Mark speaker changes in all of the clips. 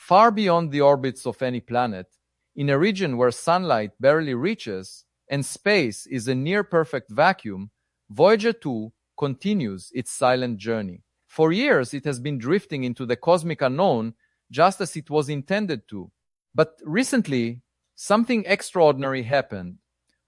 Speaker 1: far beyond the orbits of any planet, in a region where sunlight barely reaches and space is a near-perfect vacuum, Voyager 2 continues its silent journey. For years, it has been drifting into the cosmic unknown, just as it was intended to. But recently, something extraordinary happened.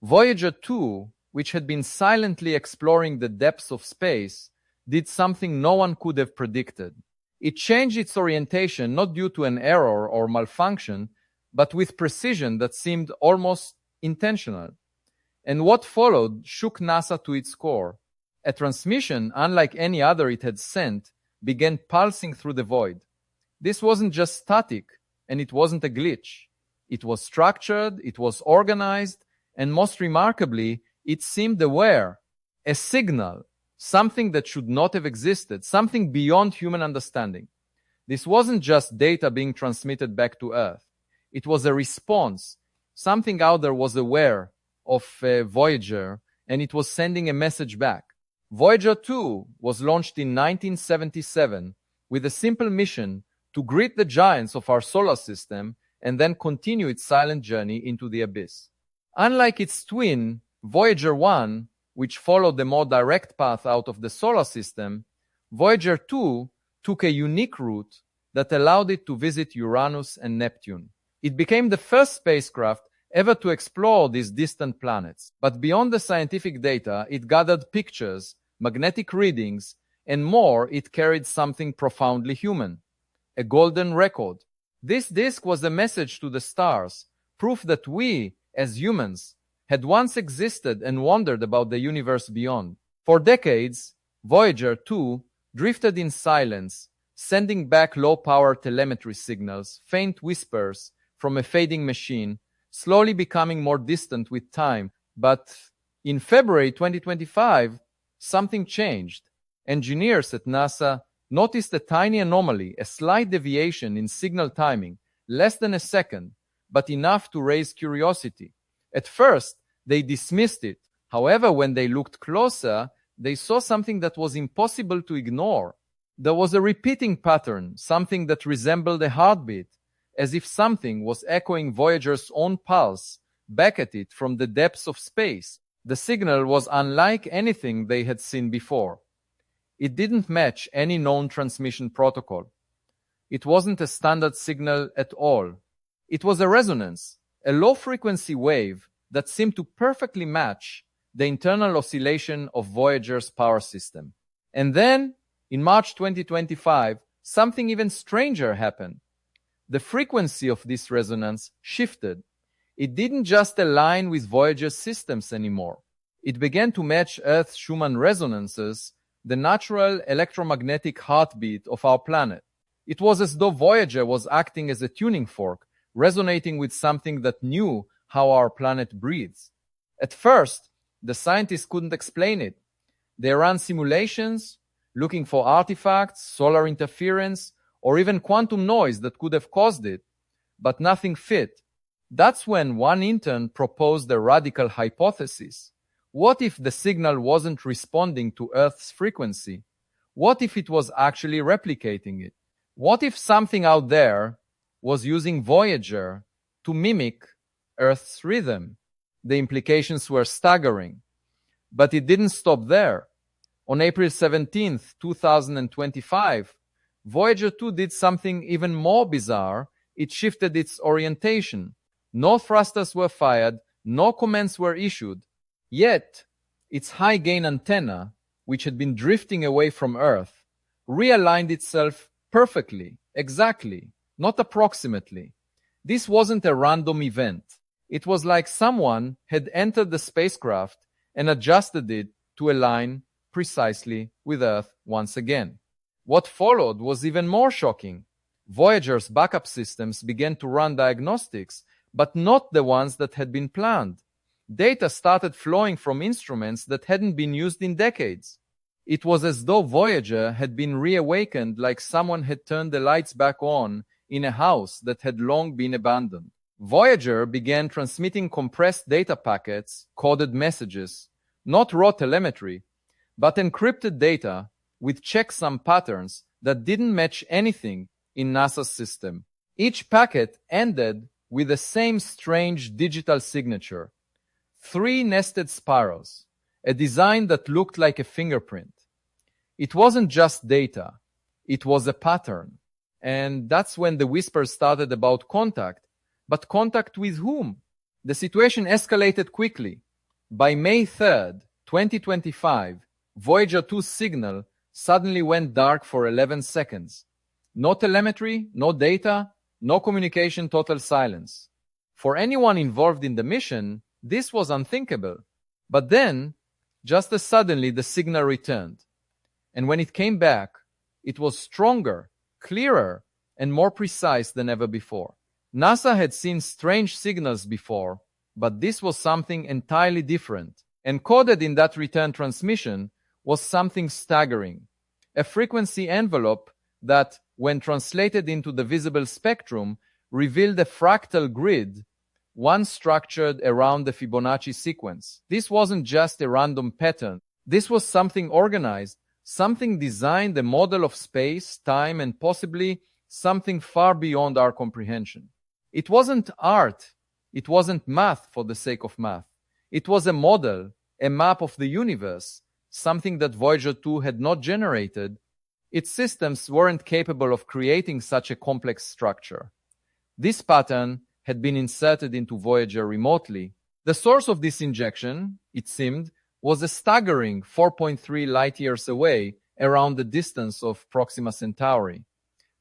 Speaker 1: Voyager 2, which had been silently exploring the depths of space, did something no one could have predicted. It changed its orientation not due to an error or malfunction, but with precision that seemed almost intentional. And what followed shook NASA to its core. A transmission, unlike any other it had sent, began pulsing through the void. This wasn't just static, and it wasn't a glitch. It was structured, it was organized, and most remarkably, it seemed aware. A signal, something that should not have existed, something beyond human understanding. This wasn't just data being transmitted back to Earth. It was a response. Something out there was aware of Voyager, and it was sending a message back. Voyager 2 was launched in 1977 with a simple mission to greet the giants of our solar system and then continue its silent journey into the abyss. Unlike its twin, Voyager 1, which followed the more direct path out of the solar system, Voyager 2 took a unique route that allowed it to visit Uranus and Neptune. It became the first spacecraft ever to explore these distant planets. But beyond the scientific data, it gathered pictures, magnetic readings, and more. It carried something profoundly human, a golden record. This disk was a message to the stars, proof that we, as humans, had once existed and wondered about the universe beyond. For decades, Voyager 2 drifted in silence, sending back low-power telemetry signals, faint whispers from a fading machine, slowly becoming more distant with time. But in February 2025, something changed. Engineers at NASA noticed a tiny anomaly, a slight deviation in signal timing, less than a second, but enough to raise curiosity. At first, they dismissed it. However, when they looked closer, they saw something that was impossible to ignore. There was a repeating pattern, something that resembled a heartbeat, as if something was echoing Voyager's own pulse back at it from the depths of space. The signal was unlike anything they had seen before. It didn't match any known transmission protocol. It wasn't a standard signal at all. It was a resonance, a low-frequency wave that seemed to perfectly match the internal oscillation of Voyager's power system. And then, in March 2025, something even stranger happened. The frequency of this resonance shifted. It didn't just align with Voyager's systems anymore. It began to match Earth's Schumann resonances, the natural electromagnetic heartbeat of our planet. It was as though Voyager was acting as a tuning fork, resonating with something that knew how our planet breathes. At first, the scientists couldn't explain it. They ran simulations, looking for artifacts, solar interference, or even quantum noise that could have caused it, but nothing fit. That's when one intern proposed a radical hypothesis. What if the signal wasn't responding to Earth's frequency? What if it was actually replicating it? What if something out there was using Voyager to mimic Earth's rhythm? The implications were staggering. But it didn't stop there. On April 17, 2025, Voyager 2 did something even more bizarre. It shifted its orientation. No thrusters were fired, no commands were issued. Yet, its high-gain antenna, which had been drifting away from Earth, realigned itself perfectly, exactly, not approximately. This wasn't a random event. It was like someone had entered the spacecraft and adjusted it to align precisely with Earth once again. What followed was even more shocking. Voyager's backup systems began to run diagnostics, but not the ones that had been planned. Data started flowing from instruments that hadn't been used in decades. It was as though Voyager had been reawakened, like someone had turned the lights back on in a house that had long been abandoned. Voyager began transmitting compressed data packets, coded messages, not raw telemetry, but encrypted data with checksum patterns that didn't match anything in NASA's system. Each packet ended with the same strange digital signature: 3 nested spirals, a design that looked like a fingerprint. It wasn't just data, it was a pattern. And that's when the whispers started about contact. But contact with whom? The situation escalated quickly. By May 3rd, 2025, Voyager 2's signal suddenly went dark for 11 seconds. No telemetry, no data, no communication, total silence. For anyone involved in the mission, this was unthinkable. But then, just as suddenly, the signal returned. And when it came back, it was stronger, clearer, and more precise than ever before. NASA had seen strange signals before, but this was something entirely different. Encoded in that return transmission was something staggering, a frequency envelope that, when translated into the visible spectrum, revealed a fractal grid, one structured around the Fibonacci sequence. This wasn't just a random pattern. This was something organized, something designed, a model of space, time, and possibly something far beyond our comprehension. It wasn't art. It wasn't math for the sake of math. It was a model, a map of the universe, something that Voyager 2 had not generated. Its systems weren't capable of creating such a complex structure. This pattern had been inserted into Voyager remotely. The source of this injection, it seemed, was a staggering 4.3 light-years away, around the distance of Proxima Centauri.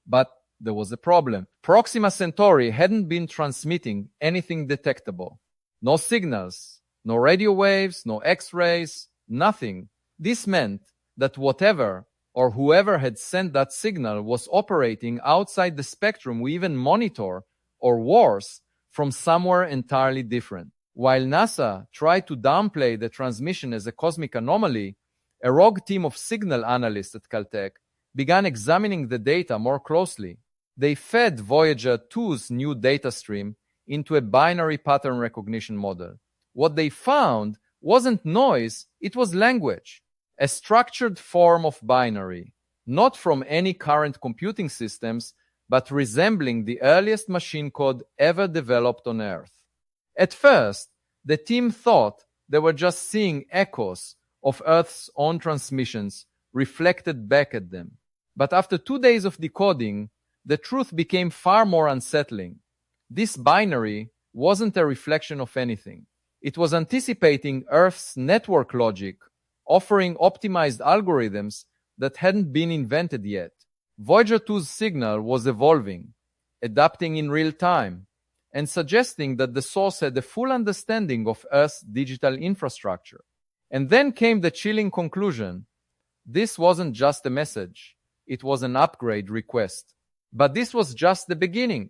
Speaker 1: But there was a problem. Proxima Centauri hadn't been transmitting anything detectable. No signals, no radio waves, no X-rays, nothing. This meant that whatever or whoever had sent that signal was operating outside the spectrum we even monitor, or worse, from somewhere entirely different. While NASA tried to downplay the transmission as a cosmic anomaly, a rogue team of signal analysts at Caltech began examining the data more closely. They fed Voyager 2's new data stream into a binary pattern recognition model. What they found wasn't noise, it was language, a structured form of binary, not from any current computing systems, but resembling the earliest machine code ever developed on Earth. At first, the team thought they were just seeing echoes of Earth's own transmissions reflected back at them. But after 2 days of decoding, the truth became far more unsettling. This binary wasn't a reflection of anything. It was anticipating Earth's network logic, offering optimized algorithms that hadn't been invented yet. Voyager 2's signal was evolving, adapting in real time, and suggesting that the source had a full understanding of Earth's digital infrastructure. And then came the chilling conclusion. This wasn't just a message, it was an upgrade request. But this was just the beginning.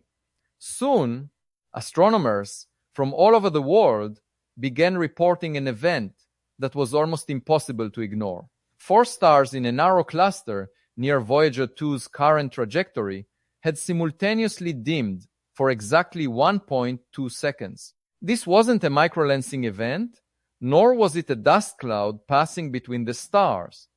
Speaker 1: Soon, astronomers from all over the world began reporting an event that was almost impossible to ignore. 4 stars in a narrow cluster near Voyager 2's current trajectory had simultaneously dimmed for exactly 1.2 seconds. This wasn't a microlensing event, nor was it a dust cloud passing between the stars.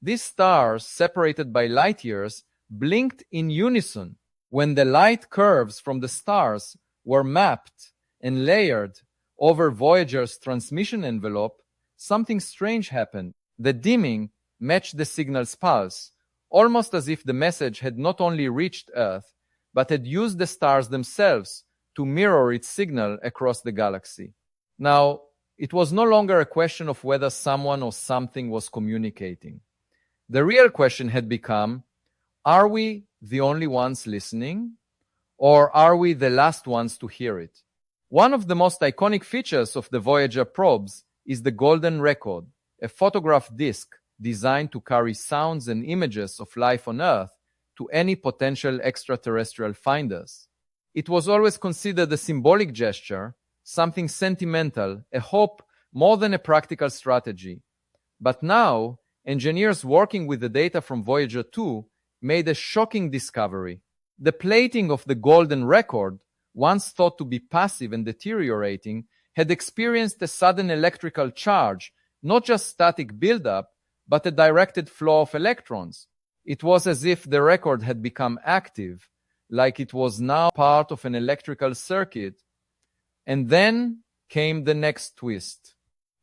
Speaker 1: These stars, separated by light years, blinked in unison. When the light curves from the stars were mapped and layered over Voyager's transmission envelope, something strange happened. The dimming matched the signal's pulse, almost as if the message had not only reached Earth, but had used the stars themselves to mirror its signal across the galaxy. Now, it was no longer a question of whether someone or something was communicating. The real question had become, are we the only ones listening, or are we the last ones to hear it? One of the most iconic features of the Voyager probes is the golden record, a photograph disc designed to carry sounds and images of life on Earth to any potential extraterrestrial finders. It was always considered a symbolic gesture, something sentimental, a hope more than a practical strategy. But now, engineers working with the data from Voyager 2 made a shocking discovery. The plating of the golden record, once thought to be passive and deteriorating, had experienced a sudden electrical charge, not just static buildup, but a directed flow of electrons. It was as if the record had become active, like it was now part of an electrical circuit. And then came the next twist.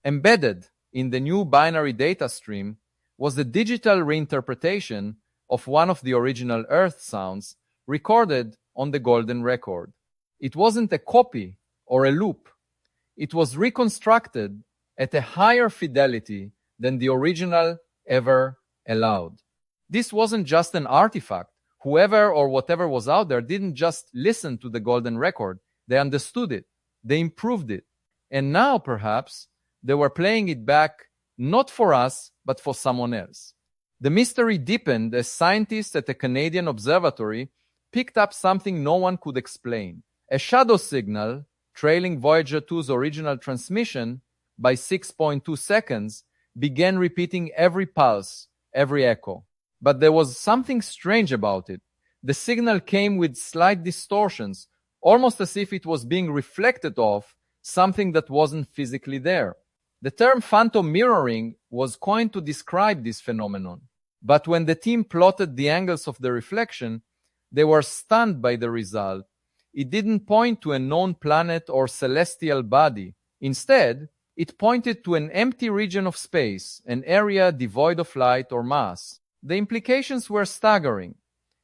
Speaker 1: Embedded in the new binary data stream was the digital reinterpretation of one of the original Earth sounds recorded on the golden record. It wasn't a copy or a loop. It was reconstructed at a higher fidelity than the original ever allowed. This wasn't just an artifact. Whoever or whatever was out there didn't just listen to the golden record. They understood it. They improved it. And now, perhaps, they were playing it back not for us, but for someone else. The mystery deepened as scientists at a Canadian observatory picked up something no one could explain. A shadow signal trailing Voyager 2's original transmission by 6.2 seconds began repeating every pulse, every echo. But there was something strange about it. The signal came with slight distortions, almost as if it was being reflected off something that wasn't physically there. The term phantom mirroring was coined to describe this phenomenon. But when the team plotted the angles of the reflection, they were stunned by the result. It didn't point to a known planet or celestial body. Instead, it pointed to an empty region of space, an area devoid of light or mass. The implications were staggering.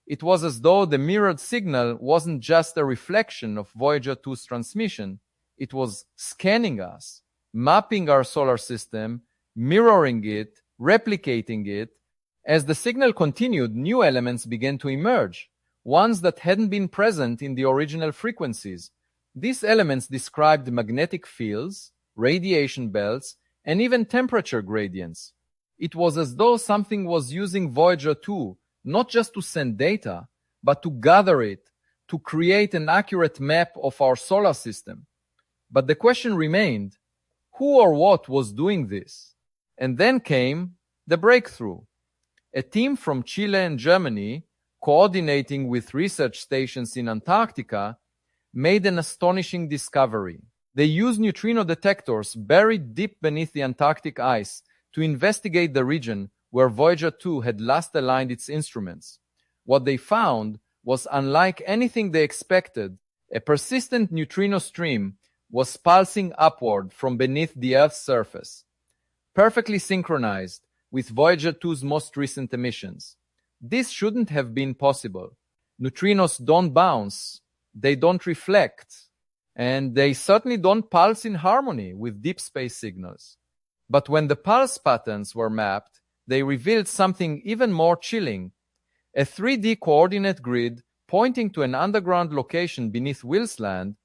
Speaker 1: It was as though the mirrored signal wasn't just a reflection of Voyager 2's transmission. It was scanning us, mapping our solar system, mirroring it, replicating it. As the signal continued, new elements began to emerge, ones that hadn't been present in the original frequencies. These elements described magnetic fields, radiation belts, and even temperature gradients. It was as though something was using Voyager 2 not just to send data, but to gather it, to create an accurate map of our solar system. But the question remained, who or what was doing this? And then came the breakthrough. A team from Chile and Germany, coordinating with research stations in Antarctica, made an astonishing discovery. They used neutrino detectors buried deep beneath the Antarctic ice to investigate the region where Voyager 2 had last aligned its instruments. What they found was unlike anything they expected. A persistent neutrino stream was pulsing upward from beneath the Earth's surface, perfectly synchronized with Voyager 2's most recent emissions. This shouldn't have been possible. Neutrinos don't bounce, they don't reflect, and they certainly don't pulse in harmony with deep space signals. But when the pulse patterns were mapped, they revealed something even more chilling, a 3D coordinate grid pointing to an underground location beneath Wills Land,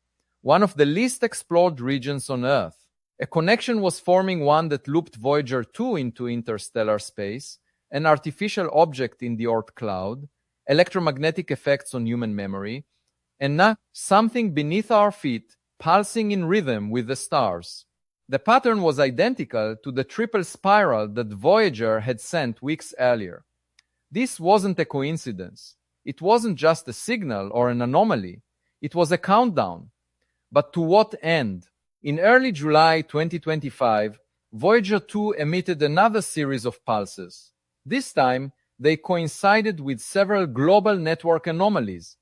Speaker 1: one of the least explored regions on Earth. A connection was forming, one that looped Voyager 2 into interstellar space, an artificial object in the Oort cloud, electromagnetic effects on human memory, and now something beneath our feet, pulsing in rhythm with the stars. The pattern was identical to the triple spiral that Voyager had sent weeks earlier. This wasn't a coincidence. It wasn't just a signal or an anomaly. It was a countdown. But to what end? In early July 2025, Voyager 2 emitted another series of pulses. This time, they coincided with several global network anomalies.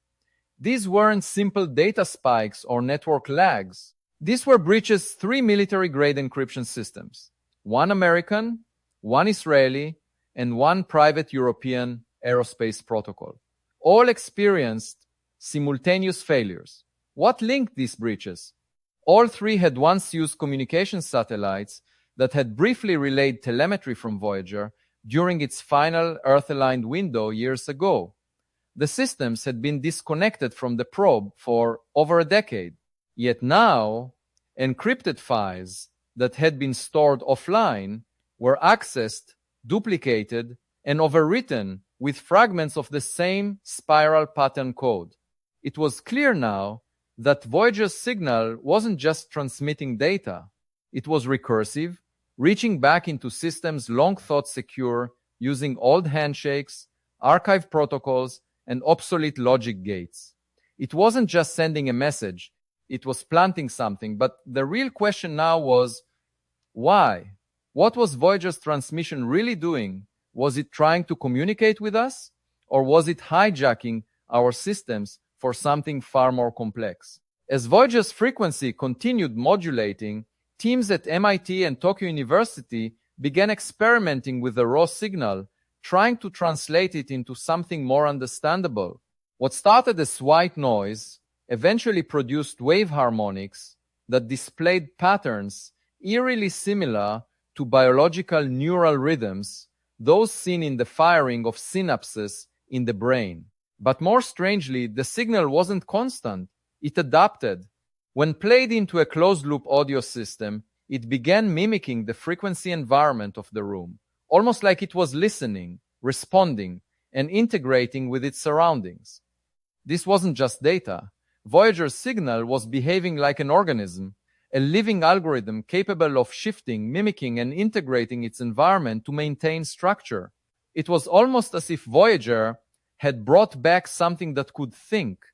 Speaker 1: These weren't simple data spikes or network lags. These were breaches 3 military-grade encryption systems, one American, one Israeli, and one private European aerospace protocol. All experienced simultaneous failures. What linked these breaches? All three had once used communication satellites that had briefly relayed telemetry from Voyager during its final Earth-aligned window years ago. The systems had been disconnected from the probe for over a decade. Yet now, encrypted files that had been stored offline were accessed, duplicated, and overwritten with fragments of the same spiral pattern code. It was clear now that Voyager's signal wasn't just transmitting data. It was recursive, reaching back into systems long thought secure, using old handshakes, archive protocols, and obsolete logic gates. It wasn't just sending a message, it was planting something. But the real question now was, why? What was Voyager's transmission really doing? Was it trying to communicate with us? Or was it hijacking our systems for something far more complex. As Voyager's frequency continued modulating, teams at MIT and Tokyo University began experimenting with the raw signal, trying to translate it into something more understandable. What started as white noise eventually produced wave harmonics that displayed patterns eerily similar to biological neural rhythms, those seen in the firing of synapses in the brain. But more strangely, the signal wasn't constant. It adapted. When played into a closed-loop audio system, it began mimicking the frequency environment of the room, almost like it was listening, responding, and integrating with its surroundings. This wasn't just data. Voyager's signal was behaving like an organism, a living algorithm capable of shifting, mimicking, and integrating its environment to maintain structure. It was almost as if Voyager had brought back something that could think,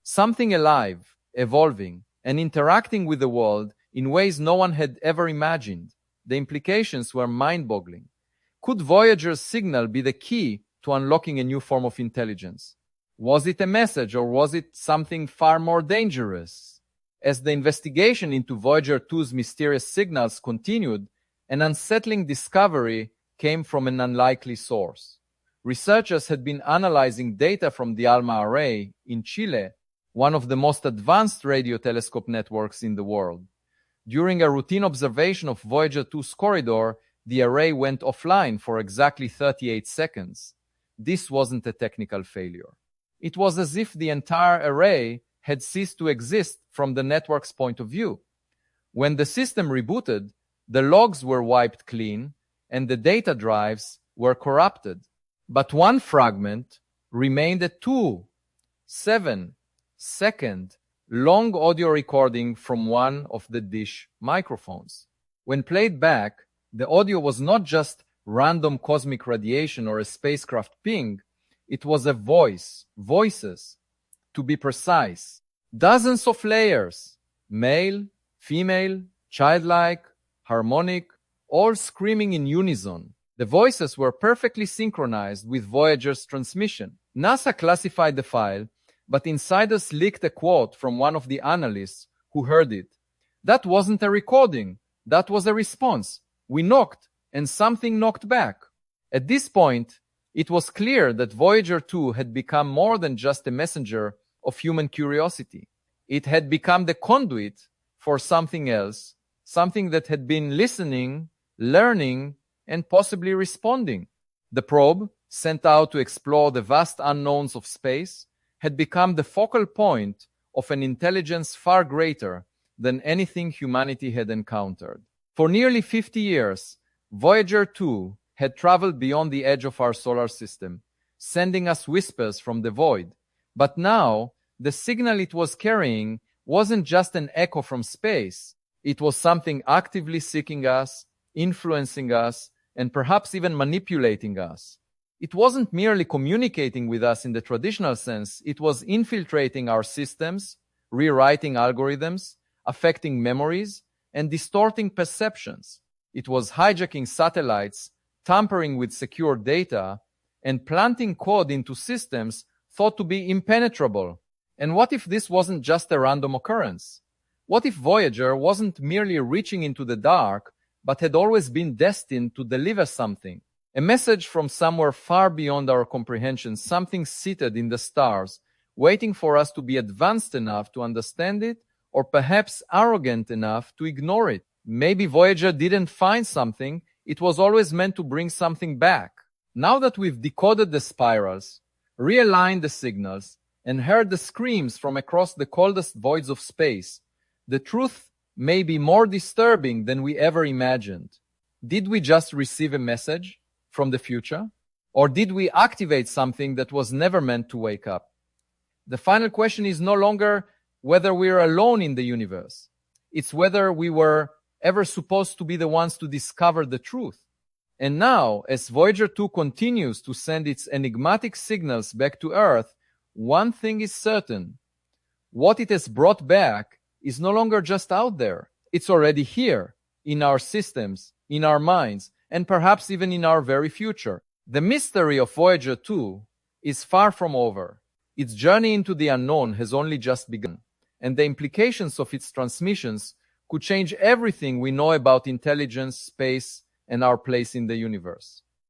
Speaker 1: something alive, evolving, and interacting with the world in ways no one had ever imagined. The implications were mind-boggling. Could Voyager's signal be the key to unlocking a new form of intelligence? Was it a message, or was it something far more dangerous? As the investigation into Voyager 2's mysterious signals continued, an unsettling discovery came from an unlikely source. Researchers had been analyzing data from the ALMA array in Chile, one of the most advanced radio telescope networks in the world. During a routine observation of Voyager 2's corridor, the array went offline for exactly 38 seconds. This wasn't a technical failure. It was as if the entire array had ceased to exist from the network's point of view. When the system rebooted, the logs were wiped clean and the data drives were corrupted. But one fragment remained a 2.7-second long audio recording from one of the dish microphones. When played back, the audio was not just random cosmic radiation or a spacecraft ping, it was a voices, to be precise. Dozens of layers, male, female, childlike, harmonic, all screaming in unison. The voices were perfectly synchronized with Voyager's transmission. NASA classified the file, but insiders leaked a quote from one of the analysts who heard it. "That wasn't a recording, that was a response. We knocked, and something knocked back." At this point, it was clear that Voyager 2 had become more than just a messenger of human curiosity. It had become the conduit for something else, something that had been listening, learning, and possibly responding. The probe, sent out to explore the vast unknowns of space, had become the focal point of an intelligence far greater than anything humanity had encountered. For nearly 50 years, Voyager 2 had traveled beyond the edge of our solar system, sending us whispers from the void. But now, the signal it was carrying wasn't just an echo from space. It was something actively seeking us, influencing us, and perhaps even manipulating us. It wasn't merely communicating with us in the traditional sense, it was infiltrating our systems, rewriting algorithms, affecting memories, and distorting perceptions. It was hijacking satellites, tampering with secure data, and planting code into systems thought to be impenetrable. And what if this wasn't just a random occurrence? What if Voyager wasn't merely reaching into the dark, but had always been destined to deliver something? A message from somewhere far beyond our comprehension, something seated in the stars, waiting for us to be advanced enough to understand it, or perhaps arrogant enough to ignore it. Maybe Voyager didn't find something, it was always meant to bring something back. Now that we've decoded the spirals, realigned the signals, and heard the screams from across the coldest voids of space, the truth may be more disturbing than we ever imagined. Did we just receive a message from the future? Or did we activate something that was never meant to wake up? The final question is no longer whether we're alone in the universe. It's whether we were ever supposed to be the ones to discover the truth. And now, as Voyager 2 continues to send its enigmatic signals back to Earth, one thing is certain. What it has brought back is no longer just out there. It's already here, in our systems, in our minds, and perhaps even in our very future. The mystery of Voyager 2 is far from over. Its journey into the unknown has only just begun, and the implications of its transmissions could change everything we know about intelligence, space, and our place in the universe.